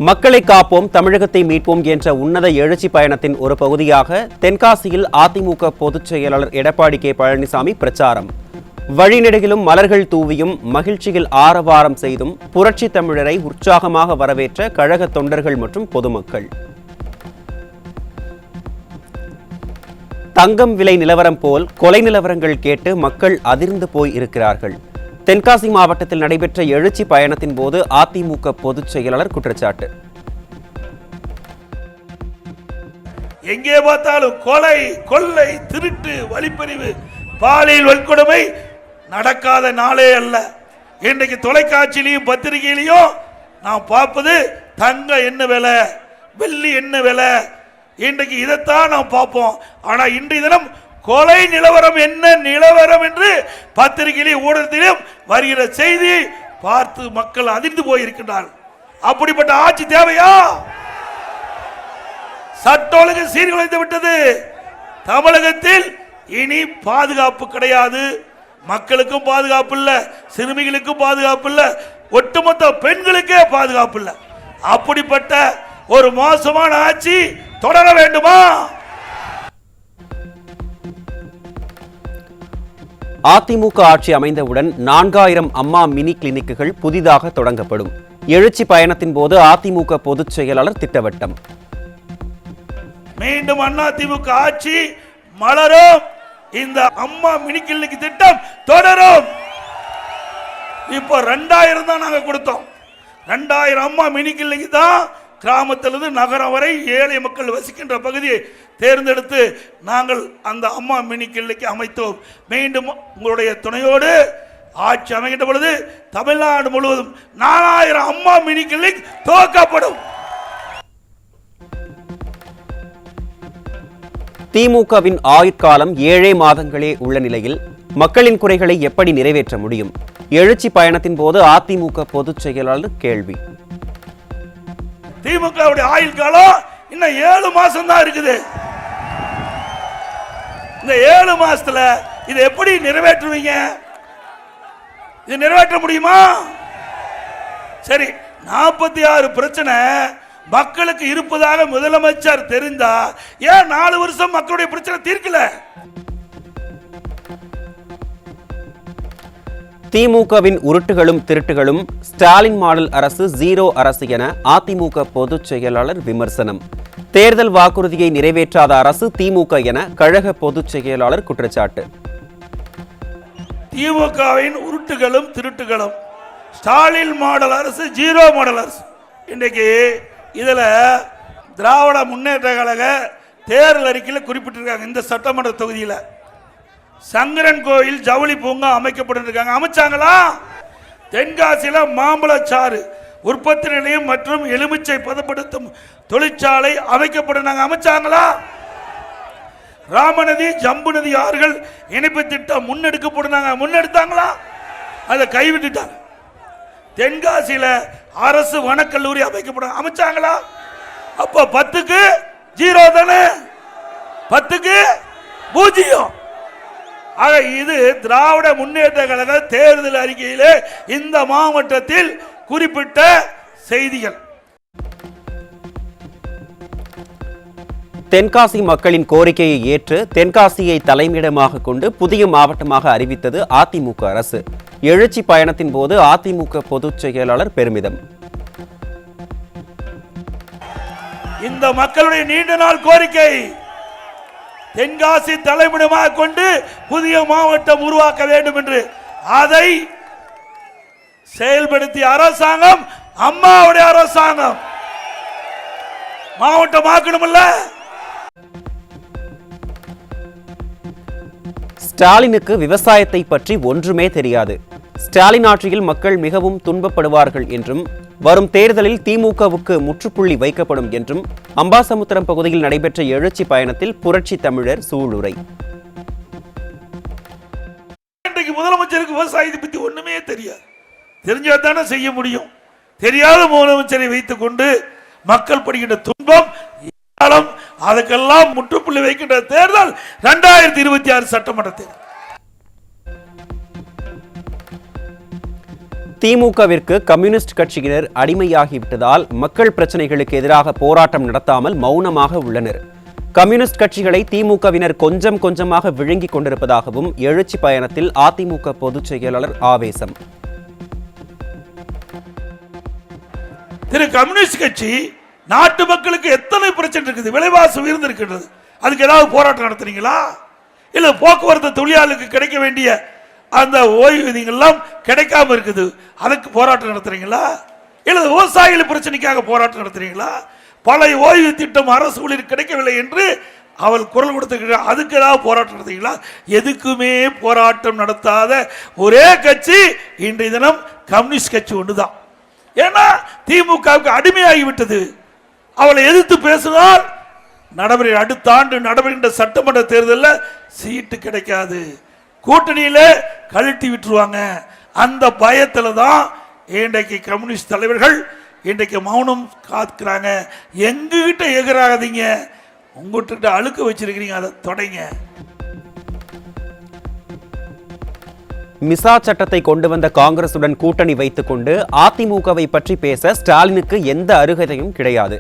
மக்களை காப்போம், தமிழகத்தை மீட்போம் என்ற உன்னத எழுச்சி பயணத்தின் ஒரு பகுதியாக தென்காசியில் அதிமுக பொதுச் செயலாளர் எடப்பாடி கே பழனிசாமி பிரச்சாரம். வழிநெடுகிலும் மலர்கள் தூவியும் மகிழ்ச்சியில் ஆரவாரம் செய்தும் புரட்சி தமிழரை உற்சாகமாக வரவேற்ற கழக தொண்டர்கள் மற்றும் பொதுமக்கள். தங்கம் விலை நிலவரம் போல் கொலை நிலவரங்கள் கேட்டு மக்கள் அதிர்ந்து போய் இருக்கிறார்கள். தென்காசி மாவட்டத்தில் நடைபெற்ற எழுச்சி பயணத்தின் போது அதிமுக பொதுச் செயலாளர் குற்றச்சாட்டு. எங்கே பார்த்தாலும் கொலை, கொள்ளை, திருட்டு, வழிப்பறிவு, பாலியல் வன்கொடுமை நடக்காத நாளே அல்ல. இன்றைக்கு தொலைக்காட்சியிலையும் பத்திரிகையிலையும் நாம் பார்ப்பது தங்க என்ன விலை, வெள்ளி என்ன விலை, இன்றைக்கு இதைத்தான் நாம் பார்ப்போம். ஆனா இன்றைய தினம் கொலை நிலவரம் என்ன நிலவரம் என்று பத்திரிகையிலும் ஊடகத்திலும் வருகிற செய்தி பார்த்து மக்கள் அதிர்ந்து போயிருக்கின்றார்கள். அப்படிப்பட்ட ஆட்சி தேவையா? சட்ட ஒழுங்கு சீர்குலைந்து விட்டது. தமிழகத்தில் இனி பாதுகாப்பு கிடையாது. மக்களுக்கும் பாதுகாப்பு இல்ல, சிறுமிகளுக்கும் பாதுகாப்பு இல்ல, ஒட்டுமொத்த பெண்களுக்கே பாதுகாப்பு இல்ல. அப்படிப்பட்ட ஒரு மோசமான ஆட்சி தொடர வேண்டுமா? அதிமுக ஆட்சி அமைந்தவுடன் 4000 அம்மா மினி கிளினிக்குகள் புதிதாக தொடங்கப்படும். எழுச்சி பயணத்தின் போது அதிமுக பொதுச் செயலாளர் திட்டவட்டம். மீண்டும் அதிமுக ஆட்சி மலரும், இந்த அம்மா மினி கிளினிக் திட்டம் தொடரும். இப்போ 2000 தான் நாங்க கொடுத்தோம். 2000 அம்மா மினி கிளினிக் தான் கிராமத்திலிருந்து நகரம் வரை ஏழை மக்கள் வசிக்கின்ற பகுதியை தேர்ந்தெடுத்து நாங்கள் அந்த அம்மா மினி கிளினிக் அமைத்தோம். மீண்டும் உங்களுடைய துணையோடு ஆட்சி அமைகின்ற பொழுது தமிழ்நாடு முழுவதும் 4000 அம்மா மினி கிளினிக் துவக்கப்படும். திமுகவின் ஆயுட்காலம் 7 மாதங்களே உள்ள நிலையில் மக்களின் குறைகளை எப்படி நிறைவேற்ற முடியும்? எழுச்சி பயணத்தின் போது அதிமுக பொதுச் செயலாளர் கேள்வி. திமுக ஆயுள் காலம் இன்னும் 7 மாசம் தான் இருக்குது. இந்த 7 மாசத்துல இதை எப்படி நிறைவேற்றுவீங்க? இது நிறைவேற்ற முடியுமா? சரி, 46 பிரச்சனை மக்களுக்கு இருப்பதாக முதலமைச்சர் தெரிந்தா ஏன் 4 வருஷம் மக்களுடைய பிரச்சனை தீர்க்கல? திமுகவின் உருட்டுகளும் திருட்டுகளும், ஸ்டாலின் மாடல் அரசு ஜீரோ அரசு என அதிமுக பொதுச் செயலாளர் விமர்சனம். தேர்தல் வாக்குறுதியை நிறைவேற்றாத அரசு திமுக என கழக பொதுச் செயலாளர் குற்றச்சாட்டு. திமுகவின் உருட்டுகளும் திருட்டுகளும், ஸ்டாலின் மாடல் அரசு ஜீரோ மாடல் அரசு. இன்றைக்கு இதுல திராவிட முன்னேற்ற கழக தேர்தல் அறிக்கையில் குறிப்பிட்டிருக்காங்க. இந்த சட்டமன்ற தொகுதியில் சங்கரன் கோயில் ஜவுளி பூங்கா அமைக்கப்பட்டிருக்காங்க. அமைச்சாங்களா? தென்காசியில மாம்பழச்சாறு உற்பத்தி நிலையம் மற்றும் எலுமிச்சை பதப்படுத்தும் தொழிற்சாலை அமைக்கப்பட்டிருந்தாங்க. அமைச்சாங்களா? ராமநதி, ஜம்பு நதி ஆறுகள் இணைப்பு திட்டம் முன்னெடுக்கப்பட்டிருந்தாங்க. முன்னெடுத்தாங்களா? அதை கைவிட்டுட்டாங்க. தென்காசியில அரசு வனக்கல்லூரி அமைக்கப்படும். அமைச்சாங்களா? அப்ப 10க்கு 0 தானே, 10க்கு 0. ஆக இது திராவிட முன்னேற்ற கழக தேர்தல் அறிக்கையிலே இந்த மாவட்டத்தில் குறிப்பிட்ட செய்திகள். தென்காசி மக்களின் கோரிக்கையை ஏற்று தென்காசியை தலைமையிடமாக கொண்டு புதிய மாவட்டமாக அறிவித்தது அதிமுக அரசு. எழுச்சி பயணத்தின் போது அதிமுக பொதுச் செயலாளர் பெருமிதம். இந்த மக்களுடைய நீண்ட நாள் கோரிக்கை தென்காசி தலைமையிடமாக கொண்டு புதிய மாவட்டம் உருவாக்க வேண்டும் என்று, அதை செயல்படுத்திய அரசாங்கம் அம்மாவுடைய அரசாங்கம். மாவட்டம் ஆக்கணும்ல. ஸ்டாலினுக்கு விவசாயத்தை பற்றி ஒன்றுமே தெரியாது. ஸ்டாலின் ஆட்சியில் மக்கள் மிகவும் துன்பப்படுவார்கள் என்றும் வரும் தேர்தலில் திமுகவுக்கு முற்றுப்புள்ளி வைக்கப்படும் என்றும் அம்பாசமுத்திரம் பகுதியில் நடைபெற்ற எழுச்சி பயணத்தில் புரட்சி தமிழர் சூளுரை. இன்றைக்கு முதலமைச்சருக்கு விவசாயத்தை பற்றி ஒண்ணுமே தெரியாது. தெரிஞ்சாதானே செய்ய முடியும். தெரியாத முதலமைச்சரை வைத்துக் கொண்டு மக்கள் படுகின்ற துன்பம், அதுக்கெல்லாம் முற்றுப்புள்ளி வைக்கின்ற தேர்தல் 2026 சட்டமன்ற தேர்தல். திமுகவிற்கு கம்யூனிஸ்ட் கட்சியினர் அடிமையாகிவிட்டதால் மக்கள் பிரச்சனைகளுக்கு எதிராக போராட்டம் நடத்தாமல் மௌனமாக உள்ளனர். கம்யூனிஸ்ட் கட்சிகளை திமுகவினர் கொஞ்சம் கொஞ்சமாக விழுங்கிக் கொண்டிருப்பதாகவும் எழுச்சி பயணத்தில் அதிமுக பொதுச் செயலாளர் ஆவேசம். கம்யூனிஸ்ட் கட்சி நாட்டு மக்களுக்கு எத்தனை பிரச்சனை இருக்குது, விலைவாசி உயர்ந்திருக்கிறது, அதுக்கு ஏதாவது போராட்டம் நடத்துறீங்களா? இல்ல போக்குவரத்து தொழிலாளர்களுக்கு கிடைக்க வேண்டிய அந்த ஓய்வூதியங்கள்லாம் கிடைக்காம இருக்குது, அதுக்கு போராட்டம் நடத்துறீங்களா? இல்ல விவசாயிகள் பிரச்சனைக்காக போராட்டம் நடத்துறீங்களா? பழைய ஓய்வு திட்டம் அரசு ஊழியர் கிடைக்கவில்லை என்று அவள் குரல் கொடுத்திருக்கிறார், அதுக்கு ஏதாவது போராட்டம் நடத்துறீங்களா? எதுக்குமே போராட்டம் நடத்தாத ஒரே கட்சி இன்றைய தினம் கம்யூனிஸ்ட் கட்சி ஒன்றுதான். ஏன்னா திமுகவுக்கு அடிமையாகிவிட்டது. அவளை எதிர்த்து பேசினால் நடைபெற அடுத்த ஆண்டு நடைபெறுகின்ற சட்டமன்ற தேர்தலில் சீட்டு கிடைக்காது, கூட்டணியில கழட்டி விட்டுருவாங்க. அந்த பயத்தில் தான் இன்றைக்கு கம்யூனிஸ்ட் தலைவர்கள் இன்றைக்கு மௌனம் காத்துக்கிறாங்க. எங்ககிட்ட எதிராகாதீங்க, உங்ககிட்ட அழுக்க வச்சிருக்கிறீங்க, அதை தொடைங்க. மிசா சட்டத்தை கொண்டு வந்த காங்கிரசுடன் கூட்டணி வைத்துக் கொண்டு அதிமுகவை பற்றி பேச ஸ்டாலினுக்கு எந்த அருகதையும் கிடையாது.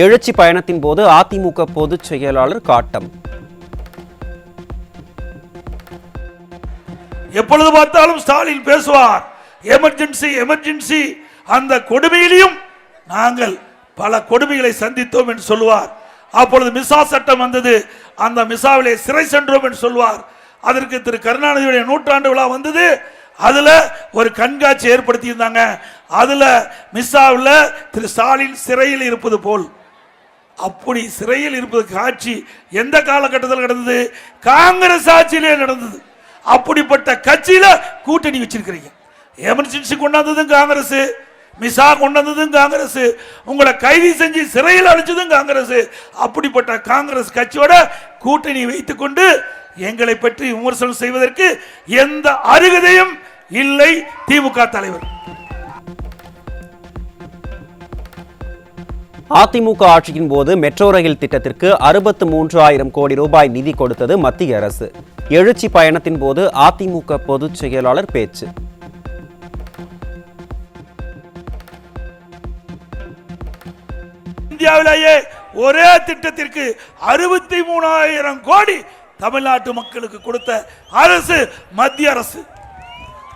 எழுச்சி பயணத்தின் போது அதிமுக பொதுச் செயலாளர் காட்டம். எப்பொழுது பார்த்தாலும் ஸ்டாலின் பேசுவார், எமர்ஜென்சி எமர்ஜென்சி. அந்த கொடுமையிலையும் நாங்கள் பல கொடுமைகளை சந்தித்தோம் என்று சொல்லுவார். அப்பொழுது மிசா சட்டம் வந்தது, அந்த மிசாவிலே சிறை சென்றோம் என்று சொல்வார். அதற்கு திரு கருணாநிதியுடைய 100ஆண்டு விழா வந்தது, அதுல ஒரு கண்காட்சி ஏற்படுத்தி இருந்தாங்க. அதுல மிசாவில் திரு ஸ்டாலின் சிறையில் இருப்பது போல், அப்படி சிறையில் இருப்பது காட்சி எந்த காலகட்டத்தில் நடந்தது? காங்கிரஸ் ஆட்சியிலே நடந்தது. அப்படிப்பட்ட கட்சியில கூட்டணி வச்சிருக்கிறீங்க. எமர்ஜென்சி கொண்டாந்ததும் காங்கிரஸ், மிசா கொண்டாந்ததும் காங்கிரஸ், உங்களை கைது செஞ்சு சிறையில் அடைச்சதும் காங்கிரஸ். அப்படிப்பட்ட காங்கிரஸ் கட்சியோட கூட்டணி வைத்துக் கொண்டு எங்களை பற்றி விமர்சனம் செய்வதற்கு எந்த அருகதையும் இல்லை திமுக தலைவர். அதிமுக ஆட்சியின் போது மெட்ரோ ரயில் திட்டத்திற்கு 63,000 கோடி ரூபாய் நிதி கொடுத்தது மத்திய அரசு. எழுச்சி பயணத்தின் போது அதிமுக பொதுச் செயலாளர் பேச்சு. இந்தியாவிலேயே ஒரே திட்டத்திற்கு 63,000 கோடி தமிழ்நாட்டு மக்களுக்கு கொடுத்த அரசு மத்திய அரசு.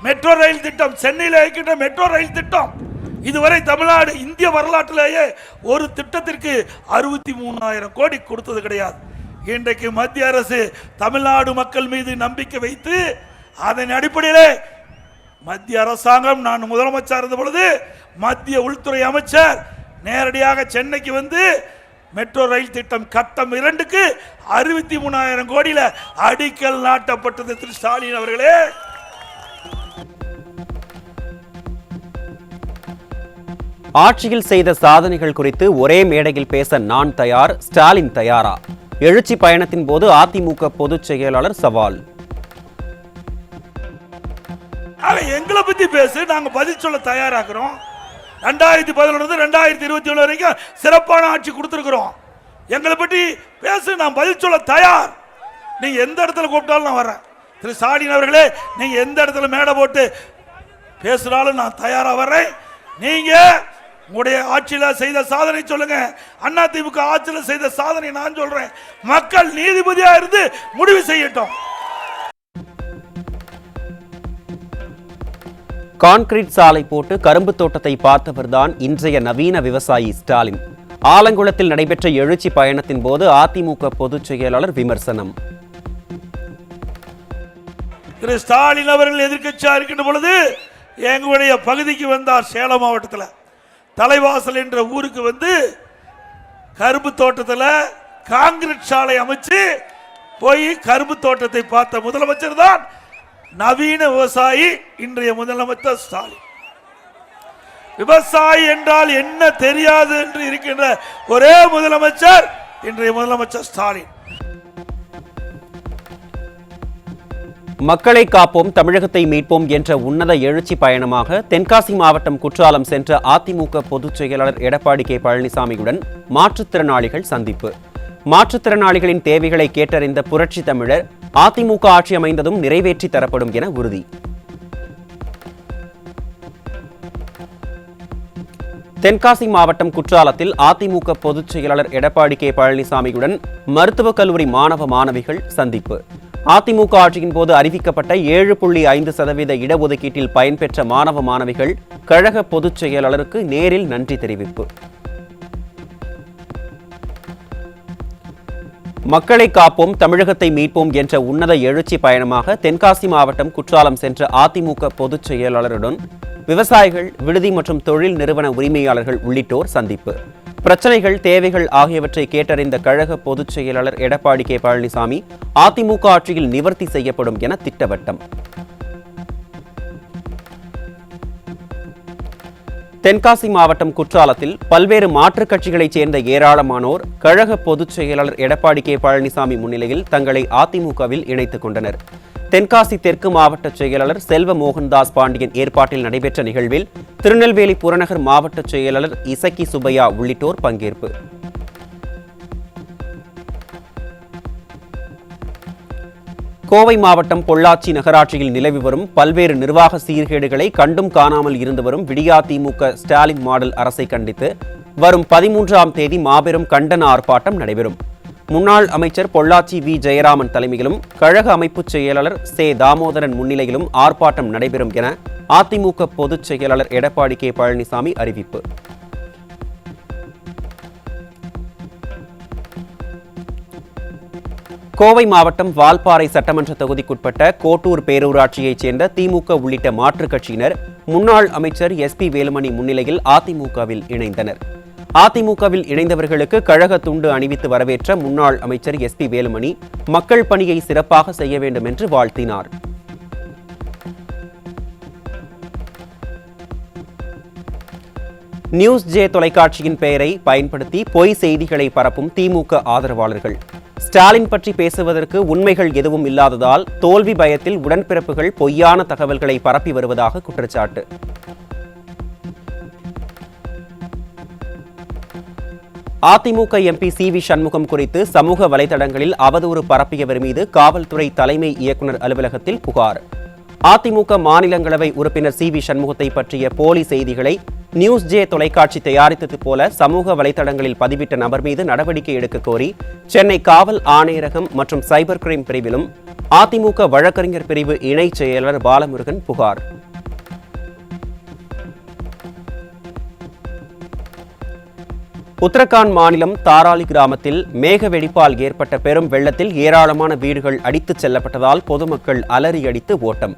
மெட்ரோ ரயில் திட்டம், சென்னையில் இருக்கின்ற மெட்ரோ ரயில் திட்டம் இதுவரை தமிழ்நாடு இந்திய வரலாற்றிலேயே ஒரு திட்டத்திற்கு 63,000 கோடி கொடுத்தது கிடையாது. இன்றைக்கு மத்திய அரசு தமிழ்நாடு மக்கள் மீது நம்பிக்கை வைத்து அதன் அடிப்படையிலே மத்திய அரசாங்கம், நான் முதலமைச்சர் இருந்த பொழுது மத்திய உள்துறை அமைச்சர் நேரடியாக சென்னைக்கு வந்து மெட்ரோ ரயில் திட்டம் கட்டம் 2க்கு 63,000 கோடியில அடிக்கல் நாட்டப்பட்டது. திரு ஸ்டாலின் அவர்களே, ஆட்சியில் செய்த சாதனைகள் குறித்து ஒரே மேடையில் பேச நான் தயார், ஸ்டாலின் தயாரா? எழுச்சி பயணத்தின் போது அதிமுக பொதுச் செயலாளர் சவால். எங்களை பத்தி பேசு, நாங்க பதில் சொல்ல தயாராகிறோம். 2011 2021 வரைக்கும் சிறப்பான ஆட்சி கொடுத்திருக்கிறோம். எங்களை பற்றி பேசு, நான் பதில் சொல்ல தயார். நீங்க எந்த இடத்துல கூப்பிட்டாலும் நான் வரேன். திரு ஸ்டாலின் அவர்களே, நீங்க எந்த இடத்துல மேடை போட்டு பேசுறாலும் நான் தயாரா வர்றேன். நீங்க உங்களுடைய ஆட்சியில செய்த சாதனை சொல்லுங்க. அதிமுக ஆட்சியில செய்த சாதனை நான் சொல்றேன். மக்கள் நீதிபதியா இருந்து முடிவு செய்யட்டும். கான்கிரீட் சாலை போட்டு கரும்பு தோட்டத்தை பார்த்தவர்தான் இன்றைய நவீன விவசாயி ஸ்டாலின். ஆலங்குளத்தில் நடைபெற்ற எழுச்சி பயணத்தின் போது அதிமுக பொதுச் செயலாளர் விமர்சனம். திரு ஸ்டாலின் அவர்கள் எதிர்க்கட்சியா இருக்கின்ற பொழுது எங்களுடைய பகுதிக்கு வந்தார். சேலம் மாவட்டத்தில் தலைவாசல் என்ற ஊருக்கு வந்து கரும்பு தோட்டத்தில் கான்கிரீட் சாலை அமைச்சு போய் கரும்பு தோட்டத்தை பார்த்த முதலமைச்சர் தான் நவீன விவசாயி இன்றைய முதலமைச்சர் ஸ்டாலின். விவசாயி என்றால் என்ன தெரியாது என்று இருக்கின்ற ஒரே முதலமைச்சர் இன்றைய முதலமைச்சர் ஸ்டாலின். மக்களை காப்போம், தமிழகத்தை மீட்போம் என்ற உன்னத எழுச்சி பயணமாக தென்காசி மாவட்டம் குற்றாலம் சென்ற அதிமுக பொதுச் செயலாளர் எடப்பாடி கே பழனிசாமியுடன் மாற்றுத்திறனாளிகள் சந்திப்பு. மாற்றுத்திறனாளிகளின் தேவைகளை கேட்டறிந்த புரட்சி தமிழர் அதிமுக ஆட்சி அமைந்ததும் நிறைவேற்றி தரப்படும் என உறுதி. தென்காசி மாவட்டம் குற்றாலத்தில் அதிமுக பொதுச் செயலாளர் எடப்பாடி கே பழனிசாமியுடன் மருத்துவக் கல்லூரி மாணவ மாணவிகள் சந்திப்பு. அதிமுக ஆட்சியின் போது அறிவிக்கப்பட்ட 7.5% இடஒதுக்கீட்டில் பயன்பெற்ற மாணவ மாணவிகள் கழக பொதுச் செயலாளருக்கு நேரில் நன்றி தெரிவிப்பு. மக்களை காப்போம், தமிழகத்தை மீட்போம் என்ற உன்னத எழுச்சி பயணமாக தென்காசி மாவட்டம் குற்றாலம் சென்ற அதிமுக பொதுச் செயலாளருடன் விவசாயிகள், விடுதி மற்றும் தொழில் நிறுவன உரிமையாளர்கள் உள்ளிட்டோர் சந்திப்பு. பிரச்சனைகள், தேவைகள் ஆகியவற்றை கேட்டறிந்த கழக பொதுச் செயலாளர் எடப்பாடி கே பழனிசாமி அதிமுக ஆட்சியில் நிவர்த்தி செய்யப்படும் என திட்டவட்டம். தென்காசி மாவட்டம் குற்றாலத்தில் பல்வேறு மாற்றுக் கட்சிகளைச் சேர்ந்த ஏராளமானோர் கழக பொதுச் செயலாளர் எடப்பாடி கே பழனிசாமி முன்னிலையில் தங்களை அதிமுகவில் இணைத்துக் கொண்டனர். தென்காசி தெற்கு மாவட்ட செயலாளர் செல்வ மோகன்தாஸ் பாண்டியன் ஏற்பாட்டில் நடைபெற்ற நிகழ்வில் திருநெல்வேலி புறநகர் மாவட்ட செயலாளர் இசக்கி சுப்பையா உள்ளிட்டோர் பங்கேற்பு. கோவை மாவட்டம் பொள்ளாச்சி நகராட்சியில் நிலவி வரும் பல்வேறு நிர்வாக சீர்கேடுகளை கண்டும் காணாமல் இருந்து வரும் விடியா திமுக ஸ்டாலின் மாடல் அரசை கண்டித்து வரும் 13ஆம் தேதி மாபெரும் கண்டன ஆர்ப்பாட்டம் நடைபெறும். முன்னாள் அமைச்சர் பொள்ளாச்சி வி ஜெயராமன் தலைமையிலும் கழக அமைப்பு செயலாளர் சே தாமோதரன் முன்னிலையிலும் ஆர்ப்பாட்டம் நடைபெறும் என அதிமுக பொதுச் செயலாளர் எடப்பாடி கே பழனிசாமி அறிவிப்பு. கோவை மாவட்டம் வால்பாறை சட்டமன்ற தொகுதிக்குட்பட்ட கோட்டூர் பேரூராட்சியைச் சேர்ந்த திமுக உள்ளிட்ட மாற்றுக் கட்சியினர் முன்னாள் அமைச்சர் SP வேலுமணி முன்னிலையில் அதிமுகவில் இணைந்தனர். அதிமுகவில் இணைந்தவர்களுக்கு கழக துண்டு அணிவித்து வரவேற்ற முன்னாள் அமைச்சர் SP வேலுமணி மக்கள் பணியை சிறப்பாக செய்ய வேண்டும் என்று வாழ்த்தினார். நியூஸ் ஜே தொலைக்காட்சியின் பெயரை பயன்படுத்தி பொய் செய்திகளை பரப்பும் திமுக ஆதரவாளர்கள் ஸ்டாலின் பற்றி பேசுவதற்கு உண்மைகள் எதுவும் இல்லாததால் தோல்வி பயத்தில் உடன்பிறப்புகள் பொய்யான தகவல்களை பரப்பி வருவதாக குற்றச்சாட்டு. அதிமுக MP CV சண்முகம் குறித்து சமூக வலைதளங்களில் அவதூறு பரப்பியவர் மீது காவல்துறை தலைமை இயக்குநர் அலுவலகத்தில் புகார். அதிமுக மாநிலங்களவை உறுப்பினர் CV சண்முகத்தை பற்றிய போலி செய்திகளை நியூஸ் ஜே தொலைக்காட்சி தயாரித்தது போல சமூக வலைதளங்களில் பதிவிட்ட நபர் மீது நடவடிக்கை எடுக்க கோரி சென்னை காவல் ஆணையரகம் மற்றும் சைபர் கிரைம் பிரிவிலும் அதிமுக வழக்கறிஞர் பிரிவு இணை செயலாளர் பாலமுருகன் புகார். உத்தரகாண்ட் மாநிலம் தாராளி கிராமத்தில் மேக வெடிப்பால் ஏற்பட்ட பெரும் வெள்ளத்தில் ஏராளமான வீடுகள் அடித்துச் செல்லப்பட்டதால் பொதுமக்கள் அலறியடித்து ஓட்டம்.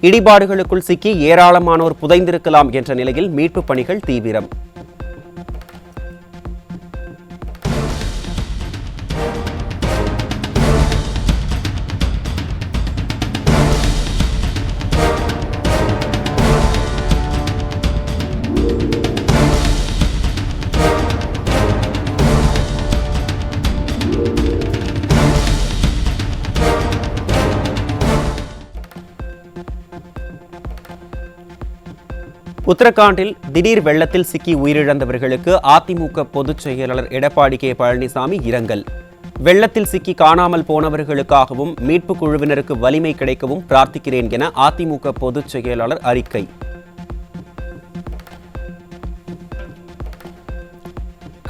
இடிபாடுகளுக்குள் சிக்கி ஏராளமானோர் புதைந்திருக்கலாம் என்ற நிலையில் மீட்புப் பணிகள் தீவிரம். உத்தரகாண்டில் திடீர் வெள்ளத்தில் சிக்கி உயிரிழந்தவர்களுக்கு அதிமுக பொதுச் செயலாளர் எடப்பாடி கே பழனிசாமி இரங்கல். வெள்ளத்தில் சிக்கி காணாமல் போனவர்களுக்காகவும் மீட்புக் குழுவினருக்கு வலிமை கிடைக்கவும் பிரார்த்திக்கிறேன் என அதிமுக பொதுச் செயலாளர் அறிக்கை.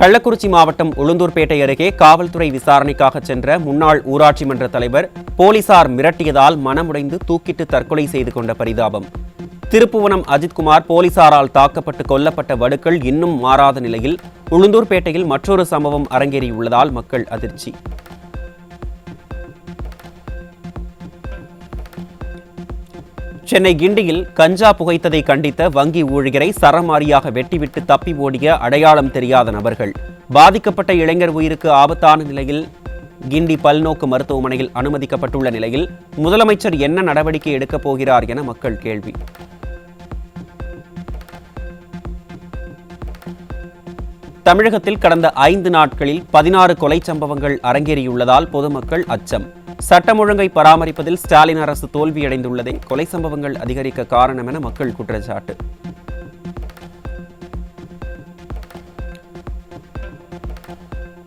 கள்ளக்குறிச்சி மாவட்டம் உளுந்தூர்பேட்டை அருகே காவல்துறை விசாரணைக்காக சென்ற முன்னாள் ஊராட்சி மன்ற தலைவர் போலீசார் மிரட்டியதால் மனமுடைந்து தூக்கிட்டு தற்கொலை செய்து கொண்ட பரிதாபம். திருப்புவனம் அஜித்குமார் போலீசாரால் தாக்கப்பட்டு கொல்லப்பட்ட வடுக்கள் இன்னும் மாறாத நிலையில் உளுந்தூர்பேட்டையில் மற்றொரு சம்பவம் அரங்கேறியுள்ளதால் மக்கள் அதிர்ச்சி. சென்னை கிண்டியில் கஞ்சா புகைத்ததை கண்டித்த வங்கி ஊழியரை சரமாரியாக வெட்டிவிட்டு தப்பி ஓடிய அடையாளம் தெரியாத நபர்கள். பாதிக்கப்பட்ட இளைஞர் உயிருக்கு ஆபத்தான நிலையில் கிண்டி பல்நோக்கு மருத்துவமனையில் அனுமதிக்கப்பட்டுள்ள நிலையில் முதலமைச்சர் என்ன நடவடிக்கை எடுக்கப் போகிறார் என மக்கள் கேள்வி. தமிழகத்தில் கடந்த 5 நாட்களில் 16 கொலை சம்பவங்கள் அரங்கேறியுள்ளதால் பொதுமக்கள் அச்சம். சட்டம் ஒழுங்கை பராமரிப்பதில் ஸ்டாலின் அரசு தோல்வியடைந்துள்ளதே கொலை சம்பவங்கள் அதிகரிக்க காரணம் என மக்கள் குற்றச்சாட்டு.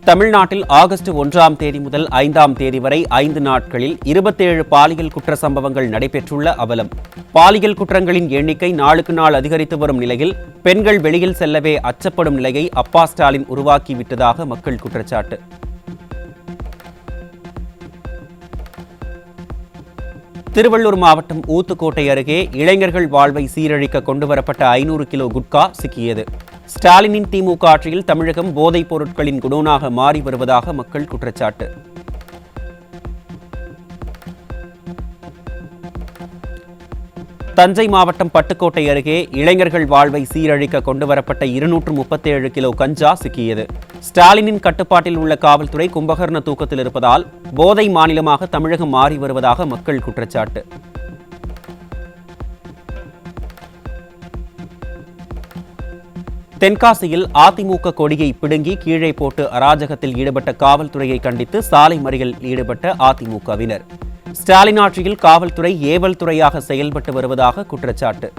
தமிழ்நாட்டில் ஆகஸ்ட் 1ஆம் தேதி முதல் 5ஆம் தேதி வரை 5 நாட்களில் 27 பாலியல் குற்ற சம்பவங்கள் நடைபெற்றுள்ள அவலம். பாலியல் குற்றங்களின் எண்ணிக்கை நாளுக்கு நாள் அதிகரித்து வரும் நிலையில் பெண்கள் வெளியில் செல்லவே அச்சப்படும் நிலையை அப்பா ஸ்டாலின் உருவாக்கிவிட்டதாக மக்கள் குற்றச்சாட்டு. திருவள்ளூர் மாவட்டம் ஊத்துக்கோட்டை அருகே இளைஞர்கள் வாழ்வை சீரழிக்க கொண்டுவரப்பட்ட 500 கிலோ குட்கா சிக்கியது. ஸ்டாலினின் திமுக ஆட்சியில் தமிழகம் போதைப் பொருட்களின் குடோனாக மாறி வருவதாக மக்கள் குற்றச்சாட்டு. தஞ்சை மாவட்டம் பட்டுக்கோட்டை அருகே இளைஞர்கள் வாழ்வை சீரழிக்க கொண்டுவரப்பட்ட 237 கிலோ கஞ்சா சிக்கியது. ஸ்டாலினின் கட்டுப்பாட்டில் உள்ள காவல்துறை கும்பகர்ண தூக்கத்தில் இருப்பதால் போதை மாநிலமாக தமிழகம் மாறி வருவதாக மக்கள் குற்றச்சாட்டு. தென்காசியில் அதிமுக கொடியை பிடுங்கி கீழே போட்டு அராஜகத்தில் ஈடுபட்ட காவல்துறையை கண்டித்து சாலை மறியலில் ஈடுபட்ட அதிமுகவினர். ஸ்டாலின் ஆட்சியில் காவல்துறை ஏவல் துறையாக செயல்பட்டு வருவதாக குற்றச்சாட்டு.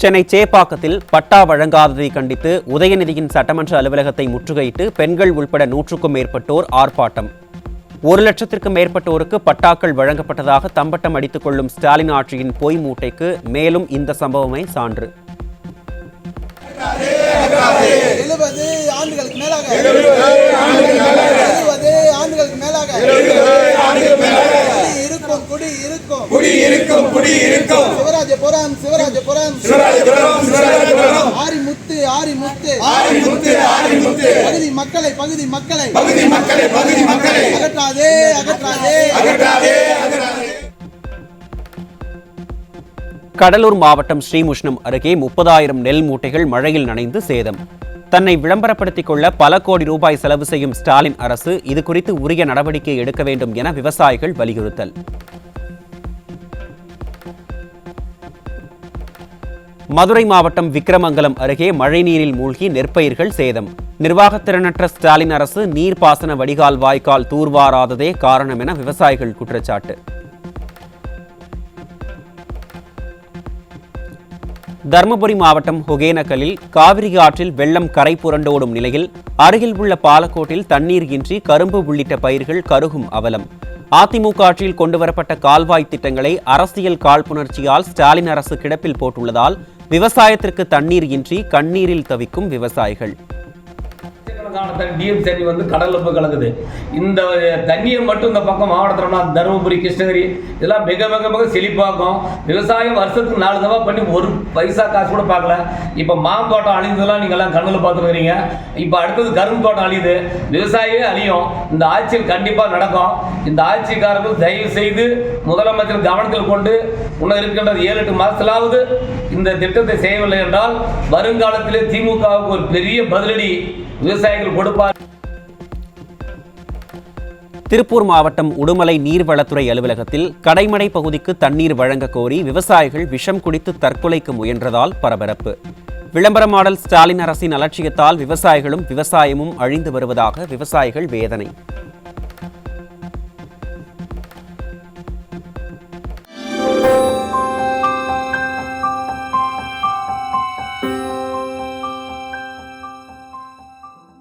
சென்னை சேப்பாக்கத்தில் பட்டா வழங்காததை கண்டித்து உதயநிதியின் சட்டமன்ற அலுவலகத்தை முற்றுகையிட்டு பெண்கள் உள்பட 100க்கும் மேற்பட்டோர் ஆர்ப்பாட்டம். 1 லட்சத்திற்கும் மேற்பட்டோருக்கு பட்டாக்கள் வழங்கப்பட்டதாக தம்பட்டம் அடித்துக் கொள்ளும் ஸ்டாலின் ஆட்சியின் பொய் மூட்டைக்கு மேலும் இந்த சம்பவமே சான்று. 70 ஆண்டுகளுக்கு மேலாக குடி இருக்கும் சிவராஜபுரம் ஆரிமுத்து பகுதி மக்களை அகற்றாதே. கடலூர் மாவட்டம் ஸ்ரீமுஷ்ணம் அருகே 30,000 நெல் மூட்டைகள் மழையில் நனைந்து சேதம். தன்னை விளம்பரப்படுத்திக் கொள்ள பல கோடி ரூபாய் செலவு செய்யும் ஸ்டாலின் அரசு இதுகுறித்து உரிய நடவடிக்கை எடுக்க வேண்டும் என விவசாயிகள் வலியுறுத்தல். மதுரை மாவட்டம் விக்கிரமங்கலம் அருகே மழைநீரில் மூழ்கி நெற்பயிர்கள் சேதம். நிர்வாகத்திறனற்ற ஸ்டாலின் அரசு நீர்ப்பாசன வடிகால் வாய்க்கால் தூர்வாராததே காரணம் என விவசாயிகள் குற்றச்சாட்டு. தருமபுரி மாவட்டம் ஒகேனக்கலில் காவிரி ஆற்றில் வெள்ளம் கரை புரண்டோடும் நிலையில் அருகில் உள்ள பாலக்கோட்டில் தண்ணீர் இன்றி கரும்பு உள்ளிட்ட பயிர்கள் கருகும் அவலம். அதிமுக ஆட்சியில் கொண்டுவரப்பட்ட கால்வாய் திட்டங்களை அரசியல் காழ்ப்புணர்ச்சியால் ஸ்டாலின் அரசு கிடப்பில் போட்டுள்ளதால் விவசாயத்திற்கு தண்ணீர் இன்றி கண்ணீரில் தவிக்கும் விவசாயிகள். டிஎம் தண்ணி வந்து கடல்ல போய் கலக்குது. இந்த தண்ணியை மட்டும் இந்த பக்கம் மாவட்டத்தில் தருமபுரி கிருஷ்ணகிரி இதெல்லாம் மிக மிக மிக செழிப்பாக்கும். விவசாயம் வருஷத்துக்கு 4 தடவை பண்ணி 1 பைசா காசு கூட பார்க்கல. இப்போ மாந்தோட்டம் அழிந்ததெல்லாம் நீங்கள் எல்லாம் கண்ணில் பார்த்துருக்கிறீங்க. இப்போ அடுத்தது கரும்பு தோட்டம் அழியுது. விவசாயியே அழியும். இந்த ஆட்சியில் கண்டிப்பாக நடக்கும். இந்த ஆட்சிக்காரர்கள் தயவு செய்து முதலமைச்சர் கவனத்தில் கொண்டு இன்னும் இருக்கின்ற 7-8 மாதத்திலாவது இந்த திட்டத்தை செய்யவில்லை என்றால் வருங்காலத்திலே திமுகவுக்கு ஒரு பெரிய பதிலடி விவசாயிகள் கொடுப்பார். திருப்பூர் மாவட்டம் உடுமலை நீர்வளத்துறை அலுவலகத்தில் கடைமடை பகுதிக்கு தண்ணீர் வழங்க கோரி விவசாயிகள் விஷம் குடித்து தற்கொலைக்கு முயன்றதால் பரபரப்பு. விளம்பர மாடல் ஸ்டாலின் அரசின் அலட்சியத்தால் விவசாயிகளும் விவசாயமும் அழிந்து வருவதாக விவசாயிகள் வேதனை.